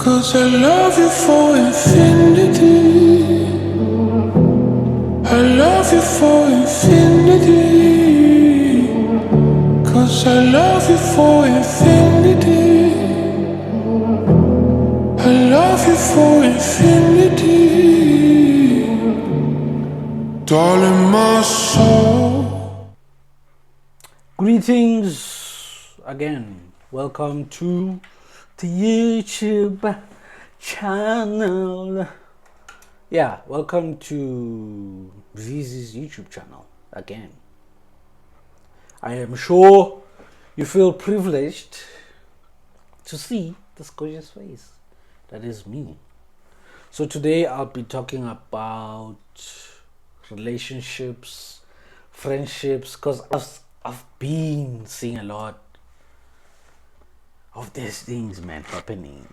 'Cause I love you for infinity. I love you for infinity. 'Cause I love you for infinity. I love you for infinity. Darling, my soul. Greetings again. Welcome to the YouTube channel. Yeah, welcome to Zizi's YouTube channel again. I am sure you feel privileged to see this gorgeous face. That is me. So today I'll be talking about relationships, friendships, because I've been seeing a lot of these things, man, happening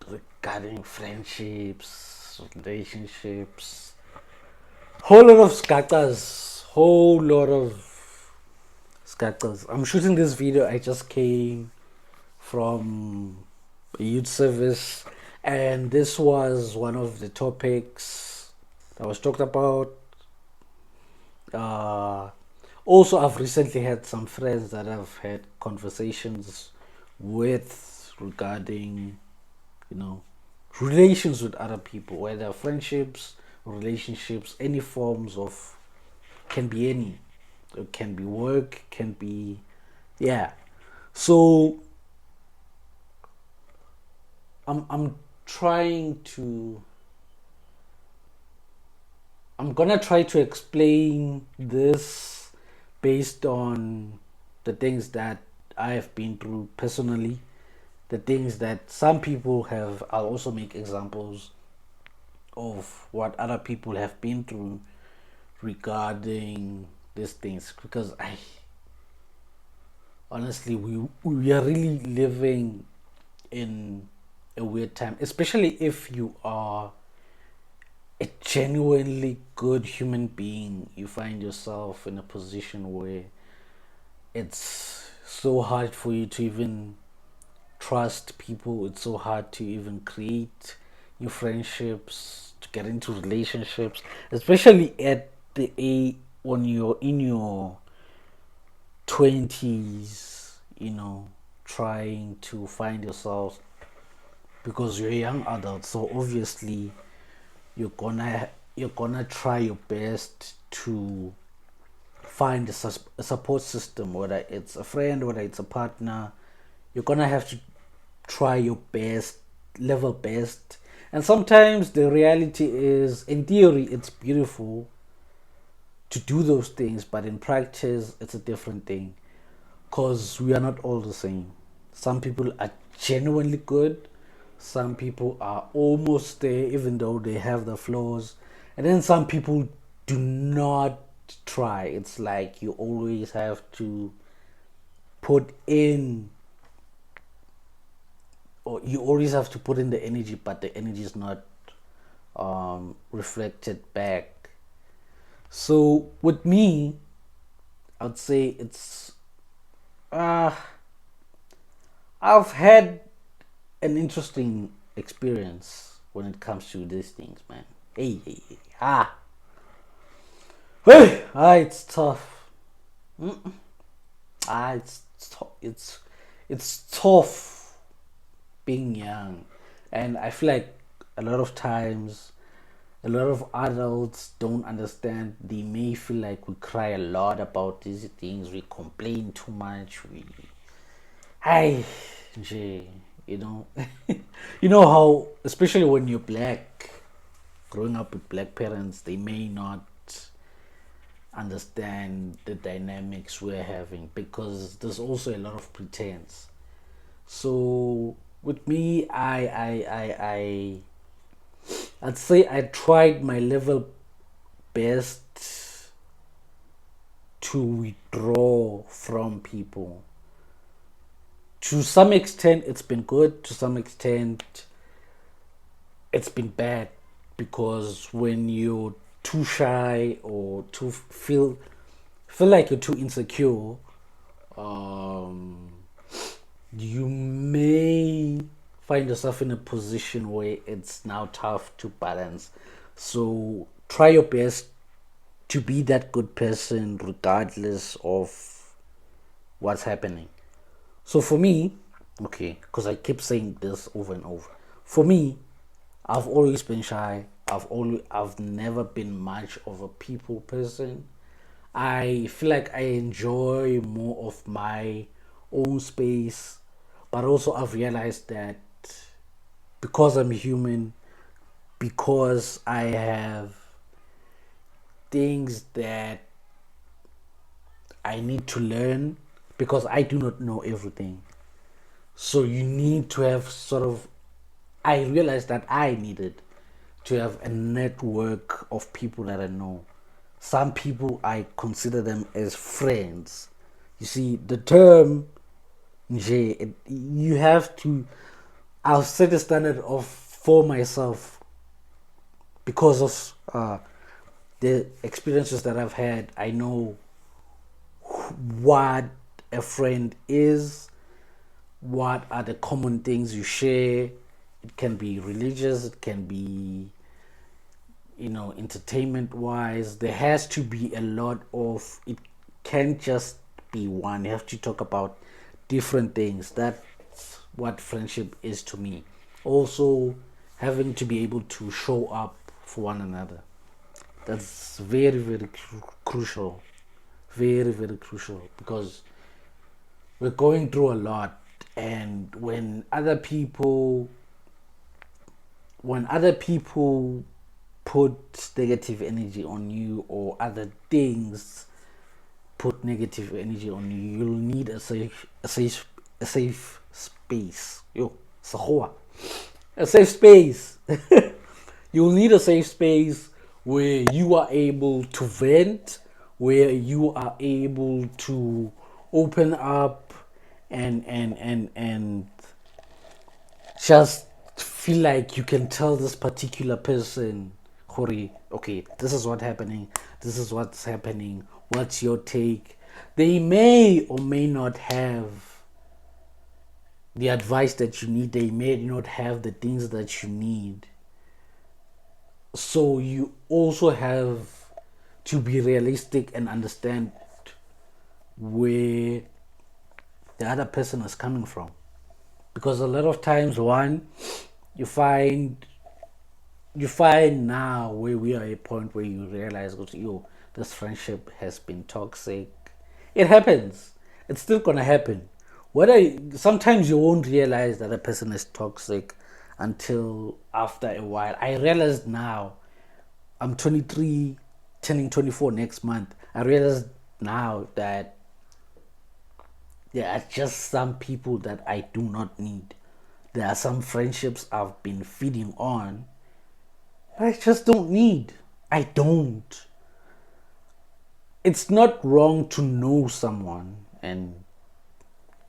regarding friendships, relationships. Whole lot of scatters. Whole lot of scatters. I'm shooting this video. I just came from a youth service, and this was one of the topics that was talked about. Also, I've recently had some friends that I've had conversations with regarding, relations with other people, whether friendships, relationships, any forms of, can be any, it can be work, can be, yeah. So I'm trying to I'm gonna try to explain this based on the things that I have been through personally, the things that some people have. I'll also make examples of what other people have been through regarding these things, because I honestly, we are really living in a weird time, especially if you are a genuinely good human being. You find yourself in a position where it's so hard for you to even trust people. It's so hard to even create new friendships, to get into relationships, especially at the age when you're in your 20s, trying to find yourself, because you're a young adult. So obviously you're gonna try your best to find a support system, whether it's a friend, whether it's a partner. You're gonna have to try your best, level best. And sometimes the reality is, in theory, it's beautiful to do those things, but in practice, it's a different thing, because we are not all the same. Some people are genuinely good, some people are almost there, even though they have the flaws, and then some people do not try. It's like you always have to put in, or you always have to put in the energy, but the energy is not reflected back. So with me, I'd say it's uh I've had an interesting experience when it comes to these things, man. Hey, it's tough. It's tough being young, and I feel like a lot of times a lot of adults don't understand. They may feel like we cry a lot about these things, we complain too much, Hi, Jay, you know, you know how, especially when you're black, growing up with black parents, they may not understand the dynamics we're having, because there's also a lot of pretense. So with me, I'd say I tried my level best to withdraw from people. To some extent, it's been good. To some extent, it's been bad, because when you're too shy or too feel like you're too insecure, you may find yourself in a position where it's now tough to balance. So try your best to be that good person regardless of what's happening. So for me, okay, because I keep saying this over and over. For me, I've always been shy. I've never been much of a people person. I feel like I enjoy more of my own space, but also I've realized that because I'm human, because I have things that I need to learn, because I do not know everything. So you need to have sort of, I realized that I needed to have a network of people that I know. Some people I consider them as friends. You see, the term nje, you have to, I'll set a standard of for myself because of the experiences that I've had. I know what a friend is, what are the common things you share. It can be religious, it can be, entertainment wise. There has to be a lot of, it can't just be one. You have to talk about different things. That's what friendship is to me. Also, having to be able to show up for one another. That's very, very crucial. Very, very crucial because we're going through a lot. And when other people put negative energy on you, or other things put negative energy on you, you'll need a safe space. A safe space. You'll need a safe space where you are able to vent, where you are able to open up and just feel like you can tell this particular person, Hori, okay, this is what's happening, what's your take. They may or may not have the advice that you need, they may not have the things that you need. So you also have to be realistic and understand where the other person is coming from. Because a lot of times, one, you find now where we are at a point where you realize, yo, this friendship has been toxic. It happens. It's still gonna happen. Whether sometimes you won't realize that a person is toxic until after a while. I realized now, I'm 23, turning 24 next month. I realized now that there are just some people that I do not need. There are some friendships I've been feeding on that I just don't need. I don't. It's not wrong to know someone and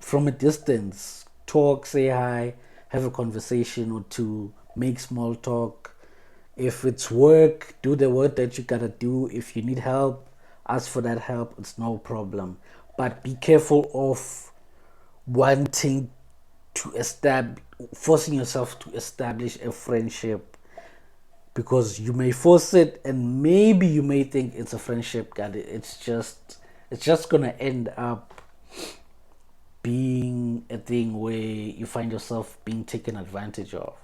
from a distance talk, say hi, have a conversation or two, make small talk. If it's work, do the work that you gotta do. If you need help, ask for that help. It's no problem. But be careful of wanting to establish, forcing yourself to establish a friendship, because you may force it and maybe you may think it's a friendship, God, it's just gonna end up being a thing where you find yourself being taken advantage of.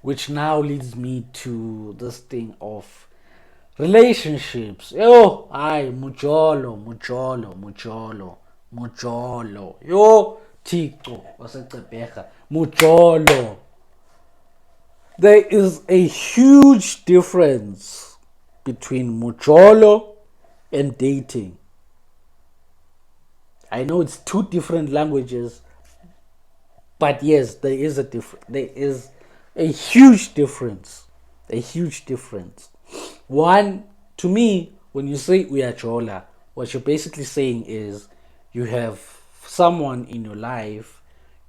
Which now leads me to this thing of relationships. Yo, ay, mujolo. Yo, Tito, waseCebeja, mujolo. There is a huge difference between mujolo and dating. I know it's two different languages, but yes, there is a huge difference. A huge difference. One, to me, when you say uyajola, what you're basically saying is you have someone in your life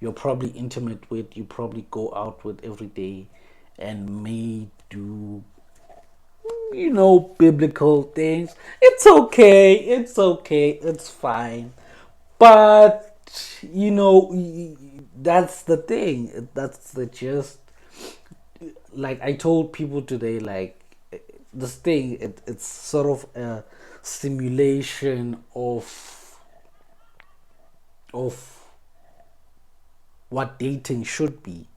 you're probably intimate with, you probably go out with every day and may do, biblical things. It's okay, it's fine. But that's the thing. That's the just like I told people today. Like this thing, it's sort of a simulation of what dating should be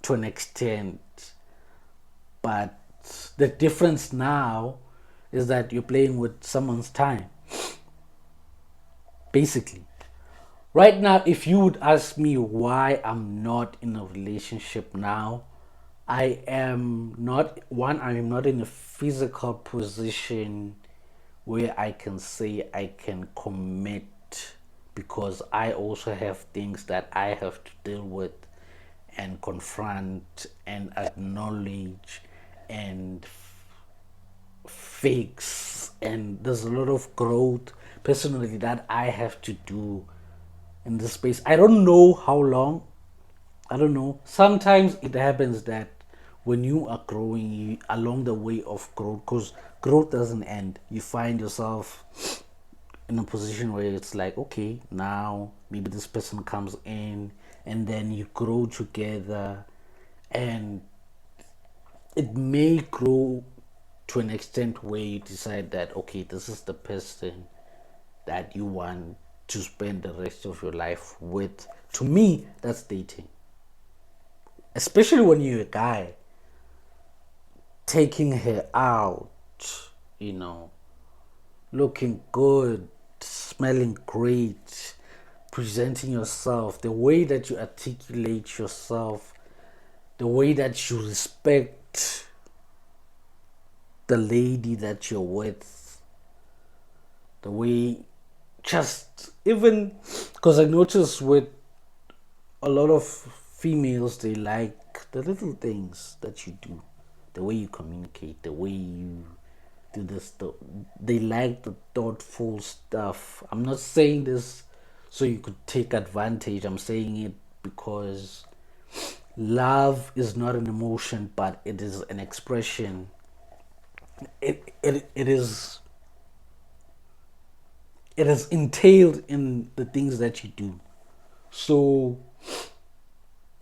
to an extent, but the difference now is that you're playing with someone's time, basically. Right now, if you would ask me why I'm not in a relationship now, I am not one, I am not in a physical position where I can say I can commit because I also have things that I have to deal with and confront and acknowledge and fix, and there's a lot of growth personally that I have to do in this space. I don't know how long. I don't know. Sometimes it happens that when you are growing, along the way of growth, because growth doesn't end, you find yourself in a position where it's like, okay, now maybe this person comes in, and then you grow together, and it may grow to an extent where you decide that, okay, this is the person that you want to spend the rest of your life with. To me, that's dating. Especially when you're a guy, taking her out, you know, looking good, smelling great, presenting yourself, the way that you articulate yourself, the way that you respect the lady that you're with, the way, just even because I notice with a lot of females, they like the little things that you do, the way you communicate, the way you do this. They like the thoughtful stuff. I'm not saying this so you could take advantage. I'm saying it because love is not an emotion, but it is an expression. It is entailed in the things that you do. So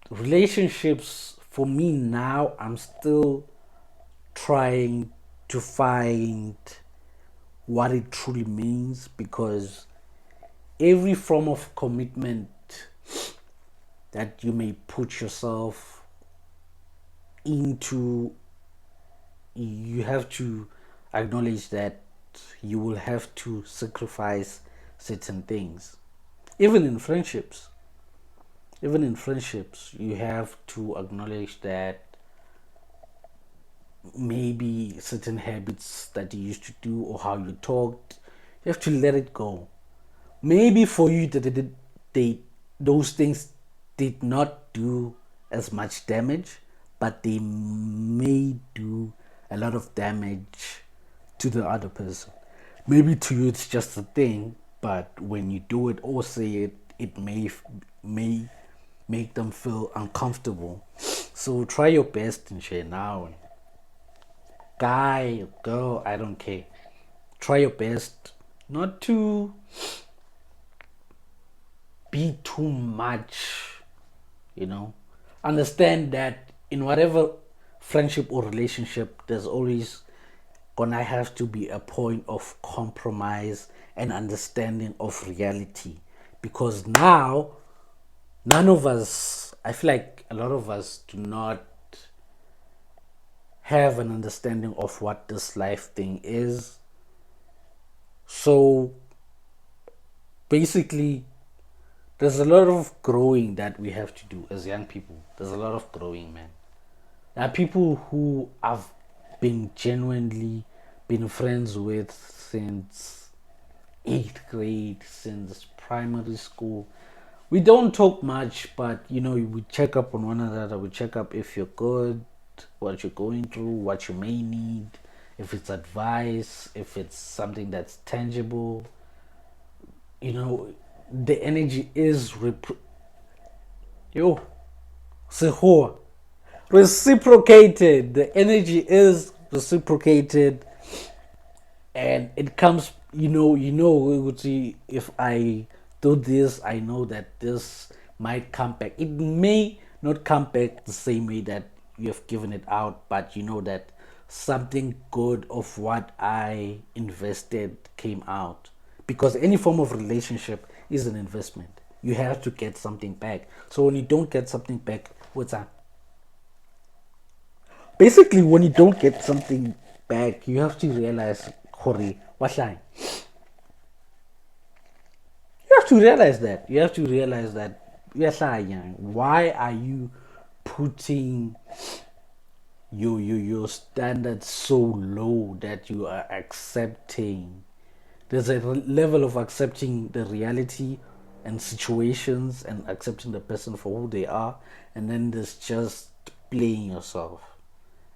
relationships for me now, I'm still trying to find what it truly means, because every form of commitment that you may put yourself into, you have to acknowledge that you will have to sacrifice certain things. Even in friendships, you have to acknowledge that maybe certain habits that you used to do or how you talked, you have to let it go. Maybe for you that those things did not do as much damage, but they may do a lot of damage to the other person. Maybe to you it's just a thing, but when you do it or say it, it may make them feel uncomfortable. So try your best and share now. Guy, girl, I don't care. Try your best not to be too much, you know. Understand that in whatever friendship or relationship, there's always gonna have to be a point of compromise and understanding of reality. Because now, none of us, I feel like a lot of us do not have an understanding of what this life thing is. So basically, there's a lot of growing that we have to do as young people. There's a lot of growing, man. There are people who I've been genuinely been friends with since 8th grade, since primary school. We don't talk much, but we check up on one another. We check up if you're good, what you're going through, what you may need, if it's advice, if it's something that's tangible. The energy is reciprocated. The energy is reciprocated, and it comes. We would see if I do this, I know that this might come back. It may not come back the same way that you have given it out, but you know that something good of what I invested came out. Because any form of relationship is an investment. You have to get something back. So when you don't get something back, what's that? Basically, when you don't get something back, you have to realize, Hori, what line? You have to realize that. You have to realize that, yes, I am. Why are you putting your standards so low that you are accepting? There's a level of accepting the reality and situations and accepting the person for who they are, and then there's just playing yourself.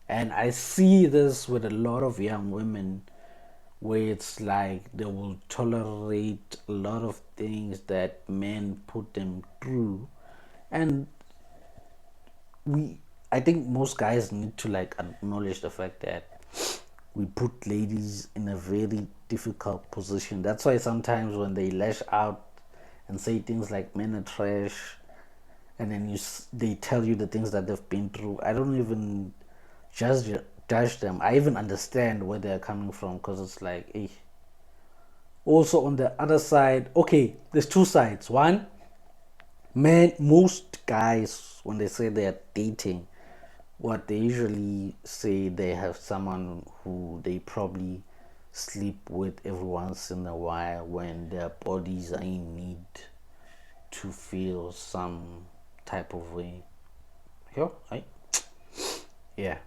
And I see this with a lot of young women where it's like they will tolerate a lot of things that men put them through. And we I think most guys need to like acknowledge the fact that we put ladies in a very difficult position. That's why sometimes when they lash out and say things like men are trash, and then they tell you the things that they've been through, I don't even judge them. I even understand where they're coming from, because it's like, eh. Also on the other side, okay, there's two sides. One, men, most guys, when they say they're dating, what they usually say, they have someone who they probably sleep with every once in a while when their bodies are in need to feel some type of way. Yeah, yeah.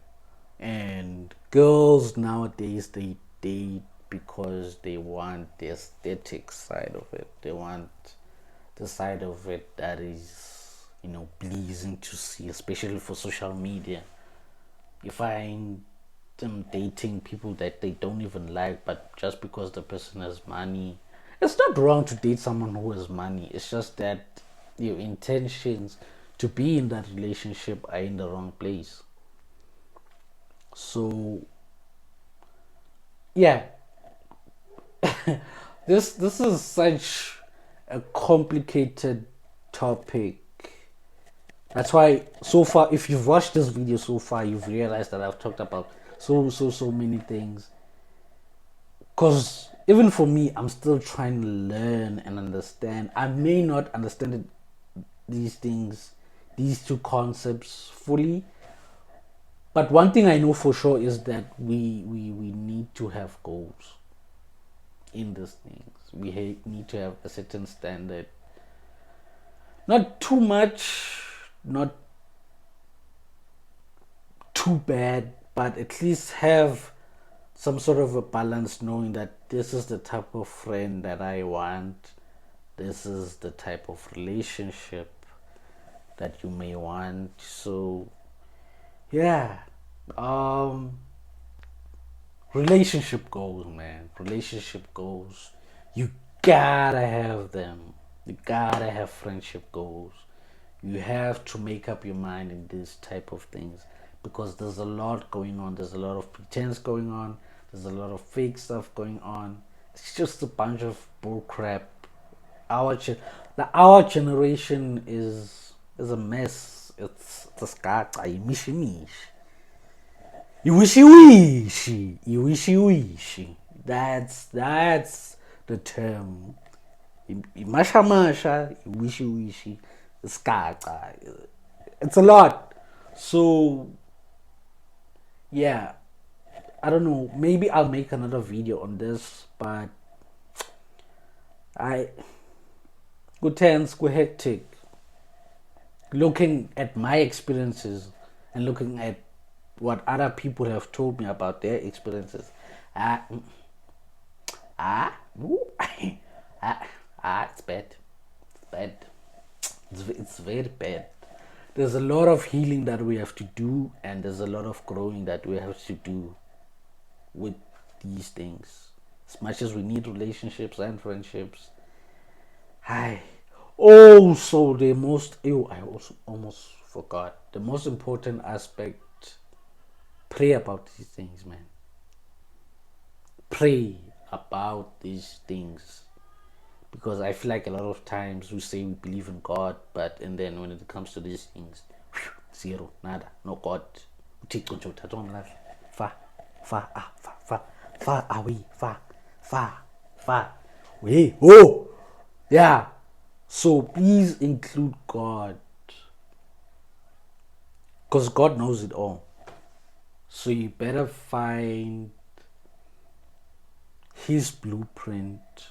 And girls nowadays, they date because they want the aesthetic side of it. They want the side of it that is, pleasing to see, especially for social media. If I'm them dating people that they don't even like, but just because the person has money, it's not wrong to date someone who has money. It's just that your intentions to be in that relationship are in the wrong place. So yeah, this is such a complicated topic. That's why so far, if you've watched this video so far, you've realized that I've talked about so many things. Because even for me, I'm still trying to learn and understand. I may not understand these things, these two concepts fully, but one thing I know for sure is that we need to have goals in these things. We need to have a certain standard. Not too much, not too bad, but at least have some sort of a balance, knowing that this is the type of friend that I want, this is the type of relationship that you may want. So yeah, um relationship goals, man. Relationship goals, you gotta have them. You gotta have friendship goals. You have to make up your mind in these type of things, because there's a lot going on. There's a lot of pretense going on. There's a lot of fake stuff going on. It's just a bunch of bull crap. Our generation is a mess. It's a scaca. You wishy wishy. That's the term. Masha masha, wishy wishy, skaka. It's a lot. So yeah, I don't know. Maybe I'll make another video on this, but I good tense, good hectic. Looking at my experiences and looking at what other people have told me about their experiences. Ah, ooh, it's bad. It's bad. It's very bad. There's a lot of healing that we have to do, and there's a lot of growing that we have to do with these things. As much as we need relationships and friendships. Hi. Also, the most, I also almost forgot. The most important aspect, pray about these things, man. Pray about these things. because I feel like a lot of times we say we believe in God, and then when it comes to these things, zero, nada, no God. Uthixo nje uthatha umlahle. Far away, far. Hey, oh, yeah. So please include God, because God knows it all. So you better find His blueprint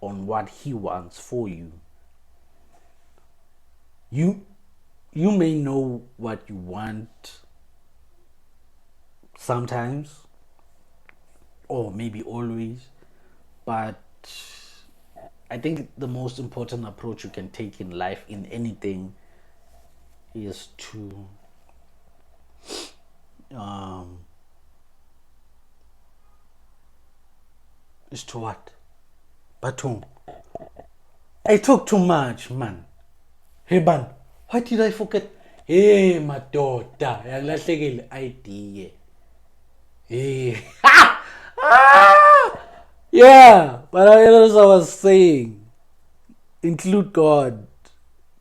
on what He wants for you. You may know what you want sometimes, or maybe always, but I think the most important approach you can take in life, in anything, is to what? Batung. I talk too much, man. Hey, man. Why did I forget? Hey, madoda. Yangilahlekile idea. Hey. Yeah, but as I was saying, include God.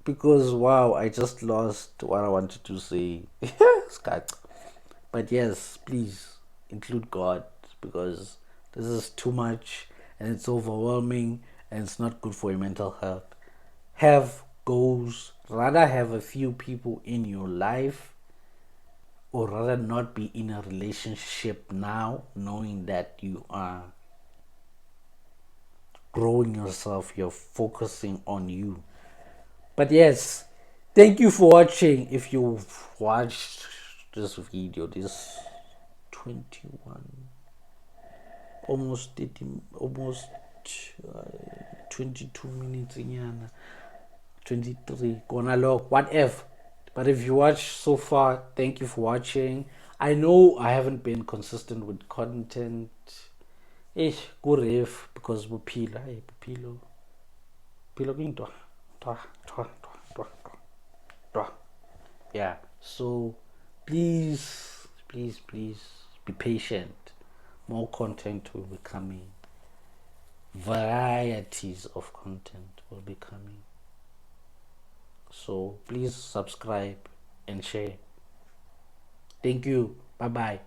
Because wow, I just lost what I wanted to say. Scat. But yes, please include God, because this is too much and it's overwhelming and it's not good for your mental health. Have goals, rather have a few people in your life, or rather not be in a relationship now, knowing that you are growing yourself, you're focusing on you. But yes, thank you for watching. If you've watched this video, this 21, almost 30, almost 22 minutes in 23, gonna log, whatever. But if you watch so far, thank you for watching. I know I haven't been consistent with content. Go rave, because buphila, buphilo. Philo kuyintwa. Twa. Yeah, so please be patient. More content will be coming. Varieties of content will be coming. So please subscribe and share. Thank you. Bye bye.